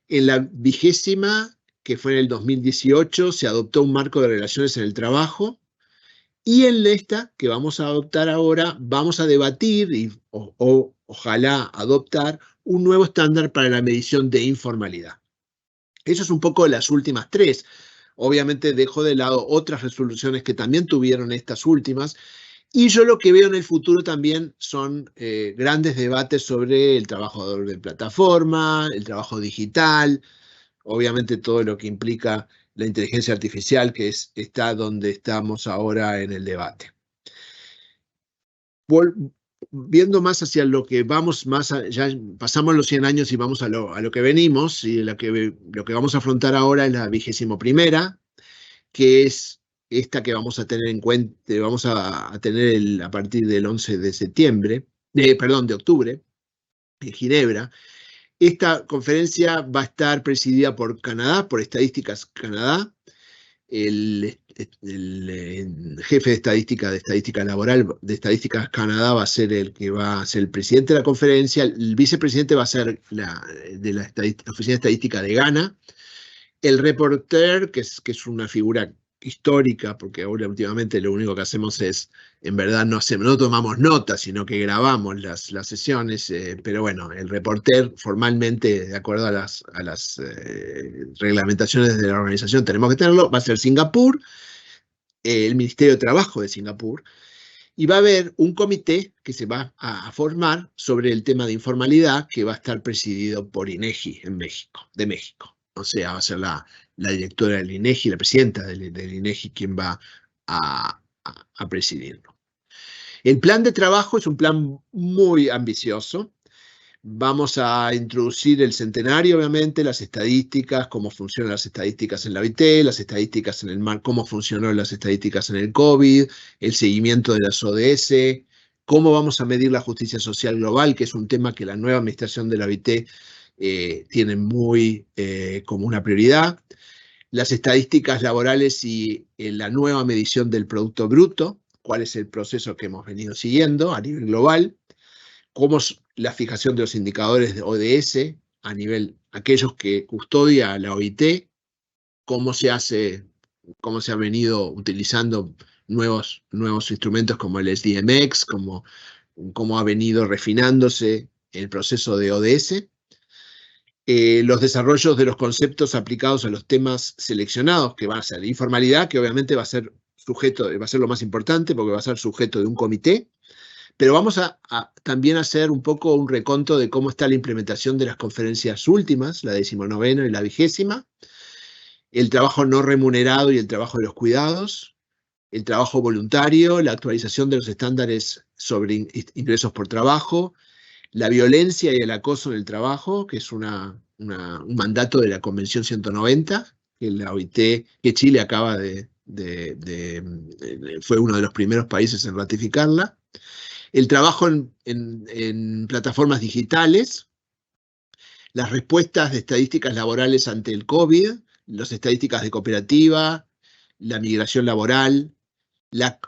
En la 20ª, que fue en el 2018, se adoptó un marco de relaciones en el trabajo. Y en esta que vamos a adoptar ahora, vamos a debatir y ojalá adoptar un nuevo estándar para la medición de informalidad. Eso es un poco las últimas tres. Obviamente dejo de lado otras resoluciones que también tuvieron estas últimas. Y yo lo que veo en el futuro también son grandes debates sobre el trabajo de plataforma, el trabajo digital, obviamente todo lo que implica la inteligencia artificial, que está donde estamos ahora en el debate. Viendo más hacia lo que vamos, ya pasamos los 100 años y vamos a lo que venimos, y lo que vamos a afrontar ahora es la 21ª, que es esta que vamos a tener en cuenta, vamos a tener a partir del 11 de septiembre, de octubre, en Ginebra. Esta conferencia va a estar presidida por Canadá, por Estadísticas Canadá. El jefe de estadística laboral de Estadísticas Canadá va a ser el que va a ser el presidente de la conferencia. El vicepresidente va a ser de la Oficina de Estadística de Ghana. El reporter, que es una figura histórica, porque ahora últimamente lo único que hacemos es, en verdad no tomamos notas, sino que grabamos las sesiones, pero bueno, el reporter formalmente, de acuerdo a las reglamentaciones de la organización, tenemos que tenerlo, va a ser Singapur, el Ministerio de Trabajo de Singapur, y va a haber un comité que se va a formar sobre el tema de informalidad, que va a estar presidido por INEGI de México. O sea, va a ser la directora del INEGI, la presidenta del INEGI, quien va a presidirlo. El plan de trabajo es un plan muy ambicioso. Vamos a introducir el centenario, obviamente, las estadísticas, cómo funcionan las estadísticas en la OIT, las estadísticas en el mar, cómo funcionaron las estadísticas en el COVID, el seguimiento de las ODS, cómo vamos a medir la justicia social global, que es un tema que la nueva administración de la OIT tiene muy como una prioridad. Las estadísticas laborales y la nueva medición del Producto Bruto, cuál es el proceso que hemos venido siguiendo a nivel global, cómo es la fijación de los indicadores de ODS a nivel, aquellos que custodia la OIT, cómo se ha venido utilizando nuevos instrumentos como el SDMX, cómo ha venido refinándose el proceso de ODS, los desarrollos de los conceptos aplicados a los temas seleccionados, que van a ser informalidad, que obviamente va a ser lo más importante porque va a ser sujeto de un comité, pero vamos a también hacer un poco un reconto de cómo está la implementación de las conferencias últimas, la 19ª y la 20ª, el trabajo no remunerado y el trabajo de los cuidados, el trabajo voluntario, la actualización de los estándares sobre ingresos por trabajo, la violencia y el acoso en el trabajo, que es un mandato de la Convención 190, que la OIT, que Chile acaba fue uno de los primeros países en ratificarla. El trabajo en plataformas digitales, las respuestas de estadísticas laborales ante el COVID, las estadísticas de cooperativa, la migración laboral,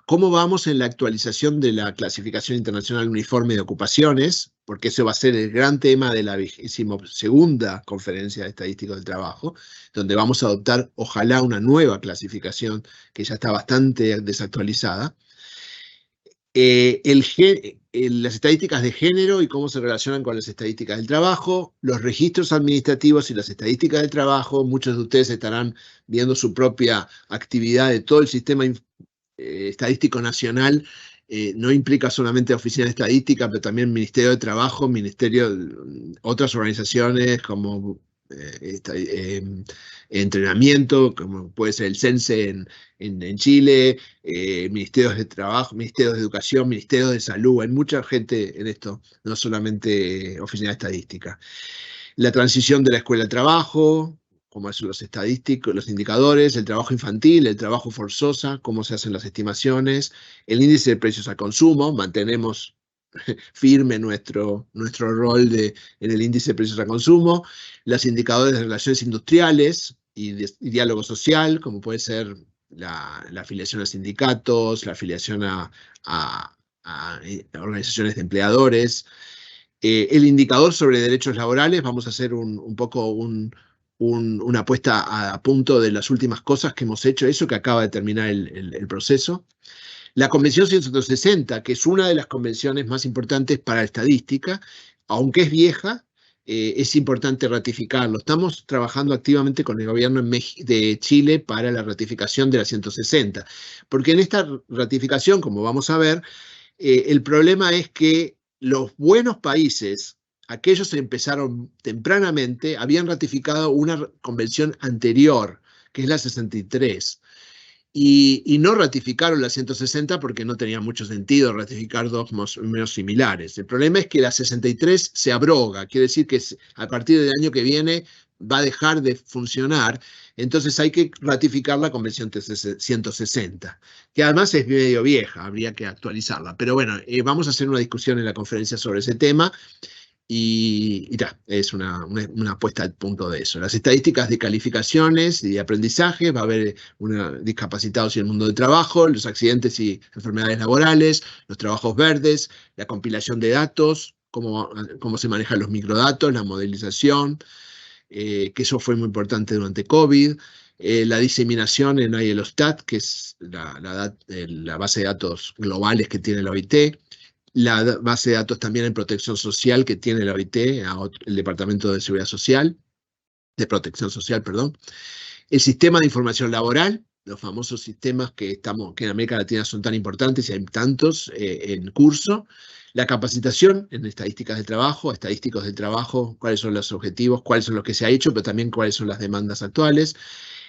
cómo vamos en la actualización de la clasificación internacional uniforme de ocupaciones, porque eso va a ser el gran tema de la 22ª conferencia de estadísticos del trabajo, donde vamos a adoptar, ojalá, una nueva clasificación que ya está bastante desactualizada. las estadísticas de género y cómo se relacionan con las estadísticas del trabajo, los registros administrativos y las estadísticas del trabajo. Muchos de ustedes estarán viendo su propia actividad de todo el sistema estadístico nacional. No implica solamente Oficina de Estadística, pero también Ministerio de Trabajo, otras organizaciones como entrenamiento, como puede ser el CENSE en Chile, ministerios de trabajo, ministerios de educación, ministerios de salud. Hay mucha gente en esto, no solamente Oficina de Estadística. La transición de la escuela al trabajo, cómo son los estadísticos, los indicadores, el trabajo infantil, el trabajo forzosa, cómo se hacen las estimaciones, el índice de precios al consumo, mantenemos firme nuestro rol en el índice de precios al consumo, los indicadores de relaciones industriales y diálogo social, como puede ser la afiliación a sindicatos, la afiliación a organizaciones de empleadores. El indicador sobre derechos laborales, vamos a hacer un poco una puesta a punto de las últimas cosas que hemos hecho, eso que acaba de terminar el proceso. La Convención 160, que es una de las convenciones más importantes para la estadística, aunque es vieja, es importante ratificarlo. Estamos trabajando activamente con el gobierno de Chile para la ratificación de la 160, porque en esta ratificación, como vamos a ver, el problema es que los buenos países, aquellos que empezaron tempranamente, habían ratificado una convención anterior, que es la 63. Y no ratificaron la 160 porque no tenía mucho sentido ratificar dos más o menos similares. El problema es que la 63 se abroga, quiere decir que a partir del año que viene va a dejar de funcionar, entonces hay que ratificar la Convención 160, que además es medio vieja, habría que actualizarla. Pero bueno, vamos a hacer una discusión en la conferencia sobre ese tema. Y ya, es una puesta al punto de eso. Las estadísticas de calificaciones y de aprendizaje, va a haber discapacitados y el mundo del trabajo, los accidentes y enfermedades laborales, los trabajos verdes, la compilación de datos, cómo se manejan los microdatos, la modelización, que eso fue muy importante durante COVID, la diseminación en ILOstat, que es la base de datos globales que tiene la OIT, la base de datos también en protección social que tiene la OIT, el Departamento de Seguridad Social, de Protección Social, perdón. El sistema de información laboral, los famosos sistemas que en América Latina son tan importantes y hay tantos en curso. La capacitación en estadísticas del trabajo, estadísticos del trabajo, cuáles son los objetivos, cuáles son los que se ha hecho, pero también cuáles son las demandas actuales.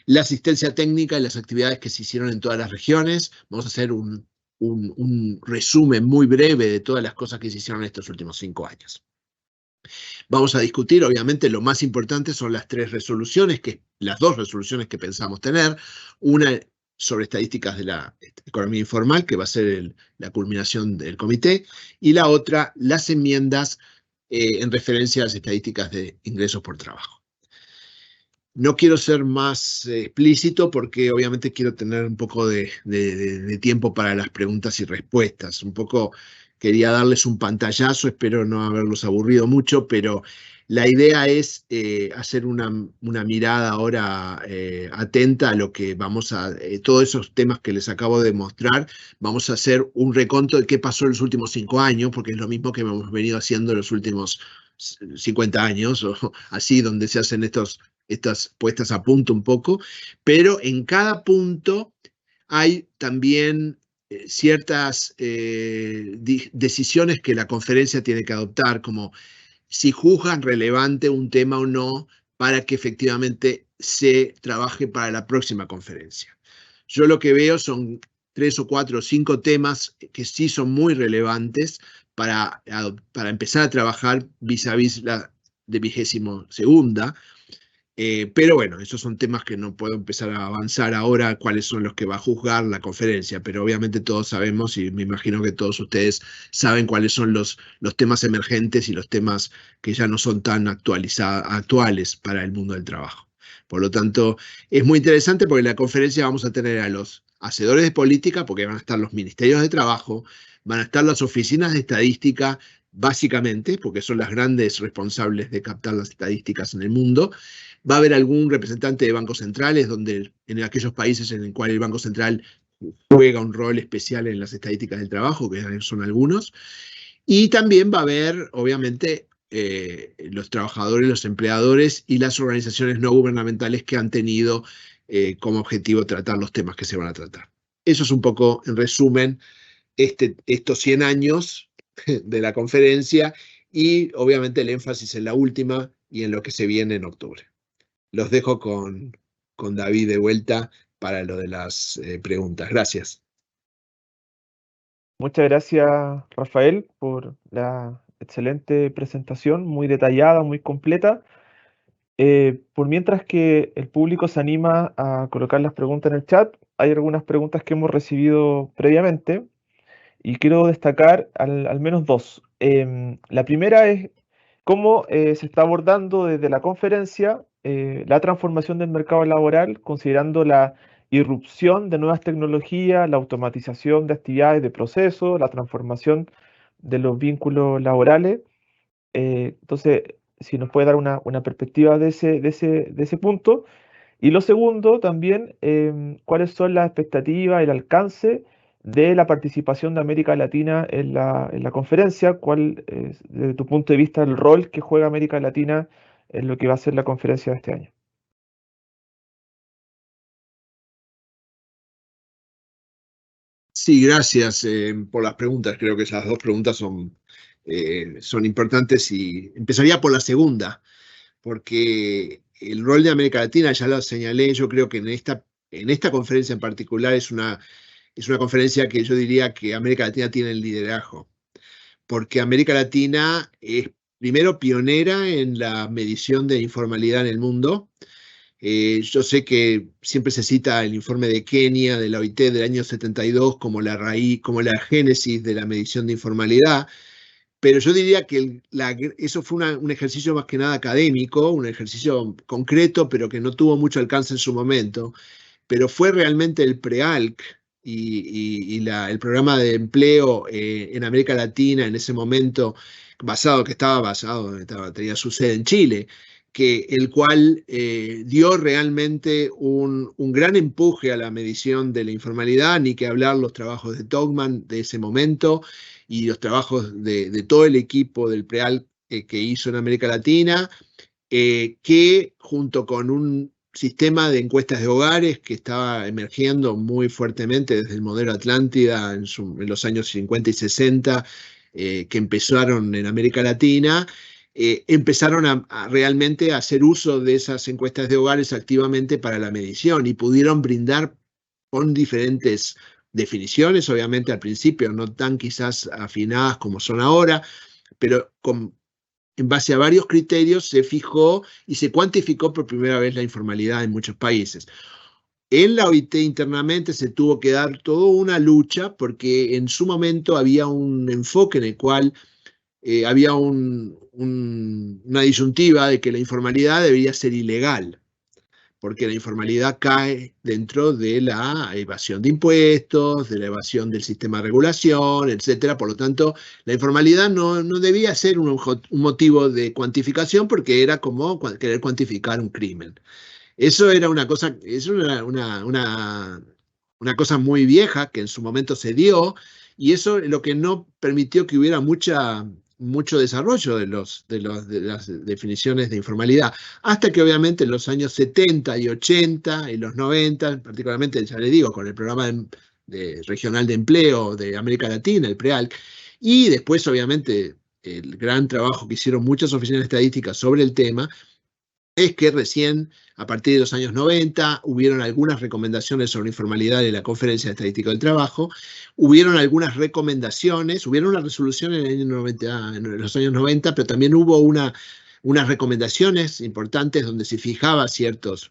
La asistencia técnica y las actividades que se hicieron en todas las regiones. Vamos a hacer un resumen muy breve de todas las cosas que se hicieron en estos últimos 5 años. Vamos a discutir, obviamente, lo más importante son las las dos resoluciones que pensamos tener. Una sobre estadísticas de la economía informal, que va a ser la culminación del comité, y la otra, las enmiendas en referencia a las estadísticas de ingresos por trabajo. No quiero ser más explícito porque obviamente quiero tener un poco de tiempo para las preguntas y respuestas. Un poco quería darles un pantallazo, espero no haberlos aburrido mucho, pero la idea es hacer una mirada ahora atenta a lo que todos esos temas que les acabo de mostrar. Vamos a hacer un reconto de qué pasó en los últimos 5 años, porque es lo mismo que hemos venido haciendo en los últimos 50 años, o así, donde se hacen estas puestas a punto un poco, pero en cada punto hay también ciertas decisiones que la conferencia tiene que adoptar, como si juzgan relevante un tema o no, para que efectivamente se trabaje para la próxima conferencia. Yo lo que veo son 3 o 4 o 5 temas que sí son muy relevantes para empezar a trabajar vis a vis la de 22ª. Pero bueno, esos son temas que no puedo empezar a avanzar ahora, cuáles son los que va a juzgar la conferencia, pero obviamente todos sabemos, y me imagino que todos ustedes saben cuáles son los temas emergentes y los temas que ya no son tan actuales para el mundo del trabajo. Por lo tanto, es muy interesante porque en la conferencia vamos a tener a los hacedores de política, porque van a estar los ministerios de trabajo, van a estar las oficinas de estadística, básicamente, porque son las grandes responsables de captar las estadísticas en el mundo. Va a haber algún representante de bancos centrales, en aquellos países en el cual el Banco Central juega un rol especial en las estadísticas del trabajo, que son algunos. Y también va a haber, obviamente, los trabajadores, los empleadores y las organizaciones no gubernamentales que han tenido como objetivo tratar los temas que se van a tratar. Eso es un poco, en resumen, estos 100 años de la conferencia y obviamente el énfasis en la última y en lo que se viene en octubre. Los dejo con David de vuelta para lo de las preguntas. Gracias. Muchas gracias, Rafael, por la excelente presentación, muy detallada, muy completa. Por mientras que el público se anima a colocar las preguntas en el chat, hay algunas preguntas que hemos recibido previamente y quiero destacar al menos dos. La primera es cómo se está abordando desde la conferencia la transformación del mercado laboral, considerando la irrupción de nuevas tecnologías, la automatización de actividades de proceso, la transformación de los vínculos laborales. Entonces, si nos puede dar una perspectiva de ese punto. Y lo segundo también, cuáles son las expectativas, el alcance de la participación de América Latina en la conferencia, cuál es, desde tu punto de vista, el rol que juega América Latina en lo que va a ser la conferencia de este año. Sí, gracias por las preguntas. Creo que esas dos preguntas son importantes y empezaría por la segunda, porque el rol de América Latina, ya lo señalé, yo creo que en esta conferencia en particular es una conferencia que yo diría que América Latina tiene el liderazgo, porque América Latina es primero pionera en la medición de informalidad en el mundo. Yo sé que siempre se cita el informe de Kenia, de la OIT del año 72, como la raíz, como la génesis de la medición de informalidad, pero yo diría que eso fue un ejercicio más que nada académico, un ejercicio concreto, pero que no tuvo mucho alcance en su momento, pero fue realmente el PREALC y el programa de empleo en América Latina en ese momento, tenía su sede en Chile, el cual dio realmente un gran empuje a la medición de la informalidad, ni que hablar los trabajos de Togman de ese momento y los trabajos de todo el equipo del PREALC que hizo en América Latina, que junto con un sistema de encuestas de hogares que estaba emergiendo muy fuertemente desde el modelo Atlántida en los años 50 y 60, que empezaron en América Latina, empezaron realmente a hacer uso de esas encuestas de hogares activamente para la medición y pudieron brindar con diferentes definiciones, obviamente al principio no tan quizás afinadas como son ahora, pero en base a varios criterios se fijó y se cuantificó por primera vez la informalidad en muchos países. En la OIT internamente se tuvo que dar toda una lucha porque en su momento había un enfoque en el cual había una disyuntiva de que la informalidad debería ser ilegal, porque la informalidad cae dentro de la evasión de impuestos, de la evasión del sistema de regulación, etcétera. Por lo tanto, la informalidad no debía ser un motivo de cuantificación porque era como querer cuantificar un crimen. Eso era una cosa, una cosa muy vieja que en su momento se dio, y eso es lo que no permitió que hubiera mucho desarrollo de las definiciones de informalidad, hasta que obviamente en los años 70 y 80 y los 90, particularmente, ya le digo, con el programa regional de empleo de América Latina, el PREALC, y después obviamente el gran trabajo que hicieron muchas oficinas estadísticas sobre el tema, es que recién, a partir de los años 90, hubieron algunas recomendaciones sobre informalidad en la Conferencia de Estadística del Trabajo, hubieron algunas recomendaciones, hubieron una resolución en, en los años 90, pero también hubo unas recomendaciones importantes donde se fijaba ciertos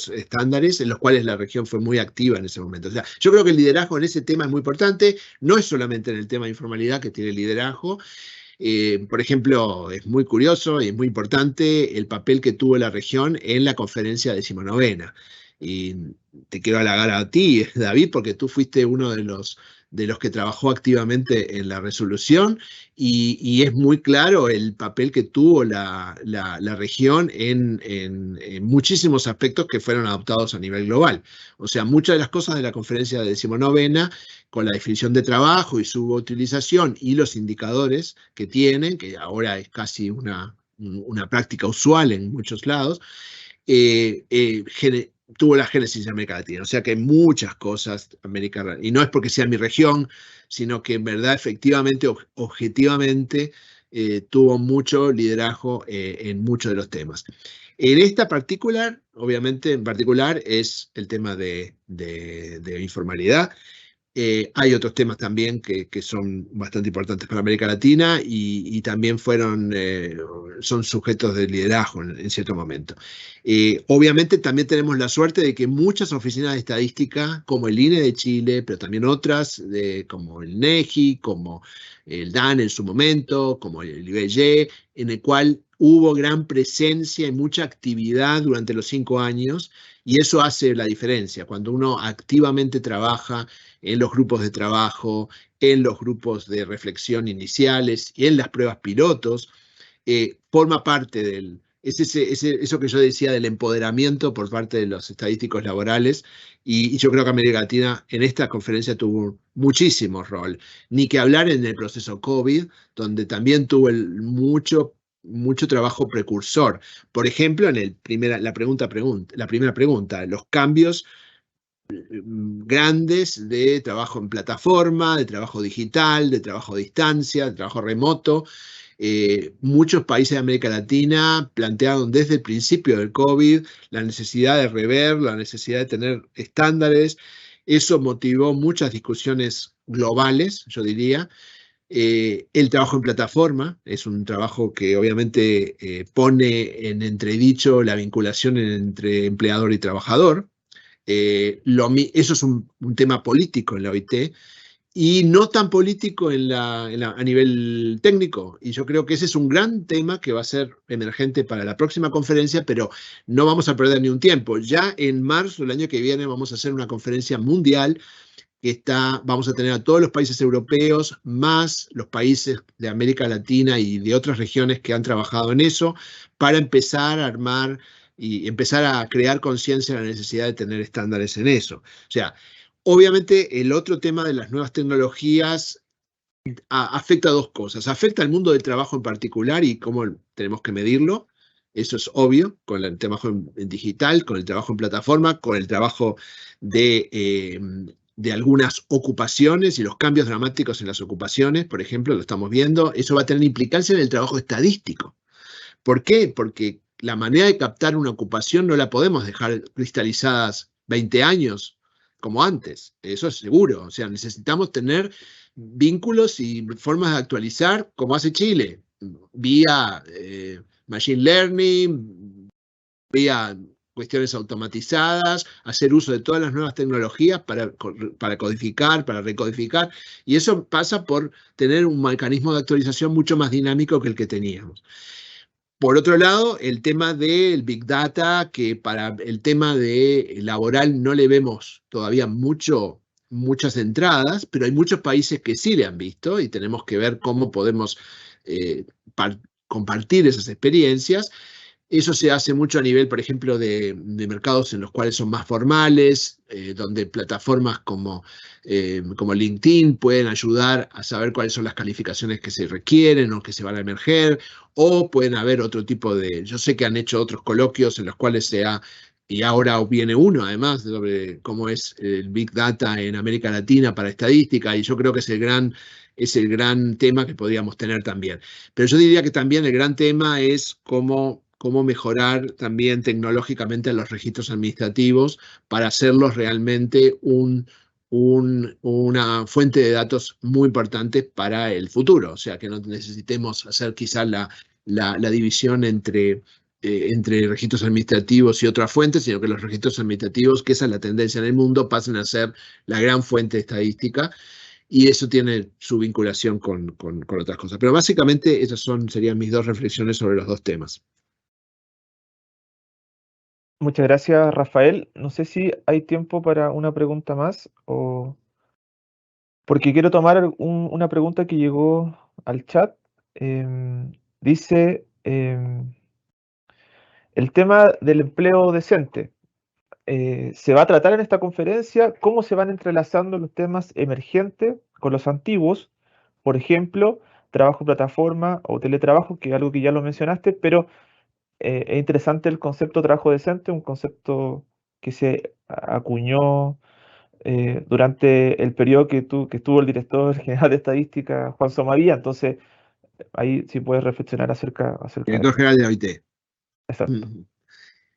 estándares en los cuales la región fue muy activa en ese momento. O sea, yo creo que el liderazgo en ese tema es muy importante, no es solamente en el tema de informalidad que tiene liderazgo. Por ejemplo, es muy curioso y es muy importante el papel que tuvo la región en la conferencia 19ª. y te quiero halagar a ti, David, porque tú fuiste uno de los que trabajó activamente en la resolución y es muy claro el papel que tuvo la región en muchísimos aspectos que fueron adoptados a nivel global. O sea, muchas de las cosas de la conferencia de 19ª, con la definición de trabajo y su utilización y los indicadores que tienen, que ahora es casi una práctica usual en muchos lados, tuvo la génesis de América Latina. O sea que hay muchas cosas América Latina, y no es porque sea mi región, sino que en verdad, efectivamente, objetivamente, tuvo mucho liderazgo en muchos de los temas. En esta particular, obviamente, en particular, es el tema de informalidad. Hay otros temas también que son bastante importantes para América Latina y también son sujetos de liderazgo en cierto momento. Obviamente también tenemos la suerte de que muchas oficinas de estadística, como el INE de Chile, pero también otras, como el INEGI, como el DAN en su momento, como el IBGE, en el cual hubo gran presencia y mucha actividad durante los 5 años, y eso hace la diferencia. Cuando uno activamente trabaja en los grupos de trabajo, en los grupos de reflexión iniciales y en las pruebas pilotos, forma parte eso que yo decía del empoderamiento por parte de los estadísticos laborales, y yo creo que América Latina en esta conferencia tuvo muchísimo rol. Ni que hablar en el proceso COVID, donde también tuvo mucho trabajo precursor. Por ejemplo, en la primera pregunta, los cambios grandes de trabajo en plataforma, de trabajo digital, de trabajo a distancia, de trabajo remoto. Muchos países de América Latina plantearon desde el principio del COVID la necesidad de rever, la necesidad de tener estándares. Eso motivó muchas discusiones globales, yo diría. El trabajo en plataforma es un trabajo que obviamente pone en entredicho la vinculación entre empleador y trabajador. Eso es un tema político en la OIT y no tan político a nivel técnico. Y yo creo que ese es un gran tema que va a ser emergente para la próxima conferencia, pero no vamos a perder ni un tiempo. Ya en marzo del año que viene vamos a hacer una conferencia mundial vamos a tener a todos los países europeos, más los países de América Latina y de otras regiones que han trabajado en eso, para empezar a armar y empezar a crear conciencia de la necesidad de tener estándares en eso. O sea, obviamente el otro tema de las nuevas tecnologías afecta a dos cosas. Afecta al mundo del trabajo en particular y cómo tenemos que medirlo. Eso es obvio, con el trabajo en digital, con el trabajo en plataforma, con el trabajo de algunas ocupaciones y los cambios dramáticos en las ocupaciones, por ejemplo, lo estamos viendo. Eso va a tener implicancia en el trabajo estadístico. ¿Por qué? Porque la manera de captar una ocupación no la podemos dejar cristalizadas 20 años como antes, eso es seguro. O sea, necesitamos tener vínculos y formas de actualizar como hace Chile, vía machine learning, vía cuestiones automatizadas, hacer uso de todas las nuevas tecnologías para codificar, para recodificar, y eso pasa por tener un mecanismo de actualización mucho más dinámico que el que teníamos. Por otro lado, el tema del Big Data, que para el tema de laboral no le vemos todavía muchas entradas, pero hay muchos países que sí le han visto y tenemos que ver cómo podemos compartir esas experiencias. Eso se hace mucho a nivel, por ejemplo, de mercados en los cuales son más formales, donde plataformas como LinkedIn pueden ayudar a saber cuáles son las calificaciones que se requieren o que se van a emerger, o pueden haber otro tipo yo sé que han hecho otros coloquios en los cuales y ahora viene uno además, sobre cómo es el Big Data en América Latina para estadística, y yo creo que es el gran tema que podríamos tener también. Pero yo diría que también el gran tema es cómo mejorar también tecnológicamente los registros administrativos para hacerlos realmente una fuente de datos muy importante para el futuro. O sea, que no necesitemos hacer quizás la división entre registros administrativos y otras fuentes, sino que los registros administrativos, que esa es la tendencia en el mundo, pasen a ser la gran fuente de estadística. Y eso tiene su vinculación con otras cosas. Pero básicamente esas serían mis dos reflexiones sobre los dos temas. Muchas gracias, Rafael. No sé si hay tiempo para una pregunta más o porque quiero tomar una pregunta que llegó al chat. Dice el tema del empleo decente. Se va a tratar en esta conferencia cómo se van entrelazando los temas emergentes con los antiguos, por ejemplo, trabajo en plataforma o teletrabajo, que es algo que ya lo mencionaste, pero es interesante el concepto de trabajo decente, un concepto que se acuñó durante el periodo que estuvo el director general de estadística, Juan Somavía. Entonces, ahí sí puedes reflexionar acerca de Director eso. general de OIT. Exacto. Mm.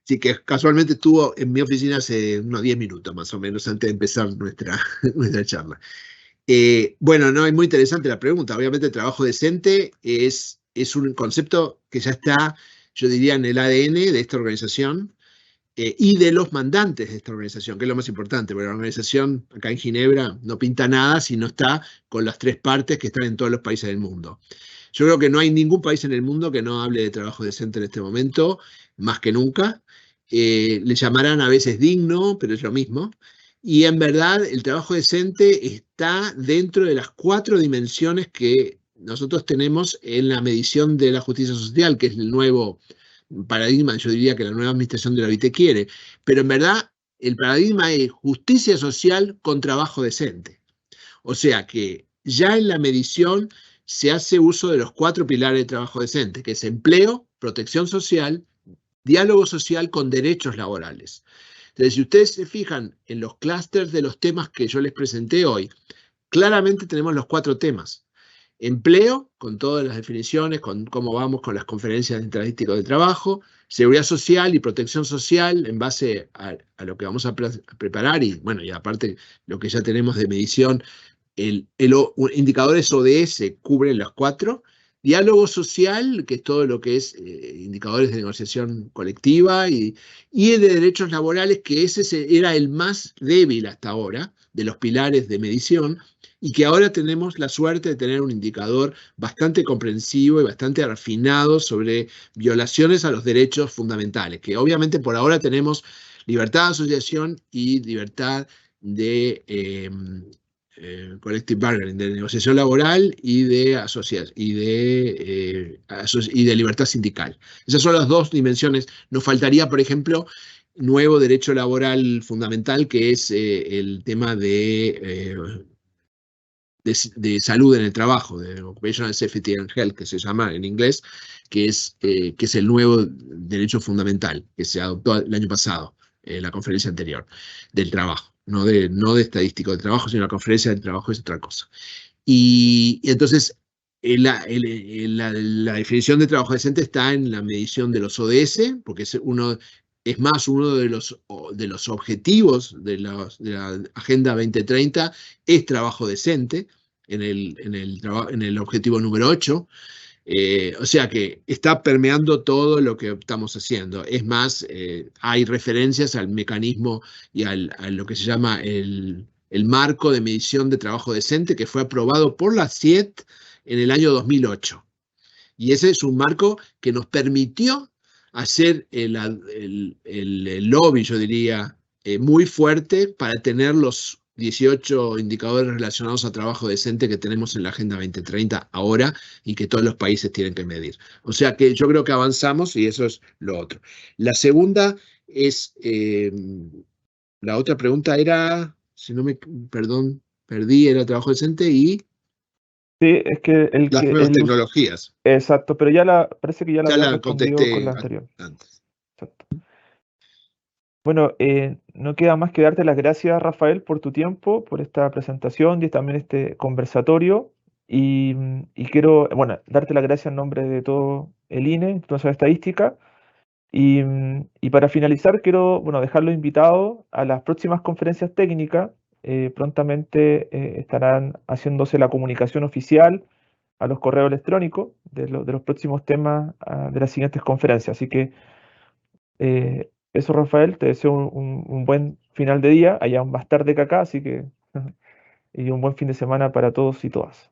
Sí, que casualmente estuvo en mi oficina hace unos 10 minutos más o menos antes de empezar nuestra, nuestra charla. Bueno, no, es muy interesante la pregunta. Obviamente el trabajo decente es un concepto que ya está, yo diría, en el ADN de esta organización y de los mandantes de esta organización, que es lo más importante, porque la organización acá en Ginebra no pinta nada si no está con las tres partes que están en todos los países del mundo. Yo creo que no hay ningún país en el mundo que no hable de trabajo decente en este momento, más que nunca. Le llamarán a veces digno, pero es lo mismo. Y en verdad el trabajo decente está dentro de las 4 dimensiones que nosotros tenemos en la medición de la justicia social, que es el nuevo paradigma, yo diría que la nueva administración de la OIT quiere. Pero en verdad el paradigma es justicia social con trabajo decente. O sea que ya en la medición se hace uso de los 4 pilares de trabajo decente, que es empleo, protección social, diálogo social con derechos laborales. Entonces, si ustedes se fijan en los clústeres de los temas que yo les presenté hoy, claramente tenemos los 4 temas. Empleo, con todas las definiciones, con cómo vamos con las conferencias de estadísticos de trabajo, seguridad social y protección social en base a lo que vamos a preparar y, bueno, y aparte lo que ya tenemos de medición, indicadores ODS cubren los 4. Diálogo social, que es todo lo que es indicadores de negociación colectiva y el de derechos laborales, que ese era el más débil hasta ahora de los pilares de medición, y que ahora tenemos la suerte de tener un indicador bastante comprensivo y bastante refinado sobre violaciones a los derechos fundamentales, que obviamente por ahora tenemos libertad de asociación y libertad de collective bargaining, de negociación laboral y de libertad sindical. Esas son las 2 dimensiones. Nos faltaría, por ejemplo, nuevo derecho laboral fundamental, que es el tema de salud en el trabajo, de Occupational Safety and Health, que se llama en inglés, que es el nuevo derecho fundamental que se adoptó el año pasado, en la conferencia anterior, del trabajo. No de estadístico del trabajo, sino la conferencia del trabajo es otra cosa. Y entonces, la definición de trabajo decente está en la medición de los ODS, porque es uno de los objetivos de la Agenda 2030 es trabajo decente, en el objetivo número 8. O sea que está permeando todo lo que estamos haciendo. Es más, hay referencias al mecanismo y a lo que se llama el marco de medición de trabajo decente que fue aprobado por la CIET en el año 2008. Y ese es un marco que nos permitió hacer el lobby, yo diría, muy fuerte para tener los 18 indicadores relacionados a trabajo decente que tenemos en la Agenda 2030 ahora y que todos los países tienen que medir. O sea que yo creo que avanzamos y eso es lo otro. La segunda es, la otra pregunta era, si no me, perdón, perdí, era trabajo decente y Sí, es que las nuevas tecnologías. exacto, pero parece que ya la Ya había la respondido con contesté la anterior. antes. Exacto. Bueno, no queda más que darte las gracias, Rafael, por tu tiempo, por esta presentación y también este conversatorio. Y quiero, bueno, darte las gracias en nombre de todo el INE, Instituto Nacional de Estadística. Y para finalizar, quiero, bueno, dejarlos invitados a las próximas conferencias técnicas. Prontamente estarán haciéndose la comunicación oficial a los correos electrónicos de los próximos temas de las siguientes conferencias. Así que eso, Rafael, te deseo un buen final de día, allá más tarde que acá, así que y un buen fin de semana para todos y todas.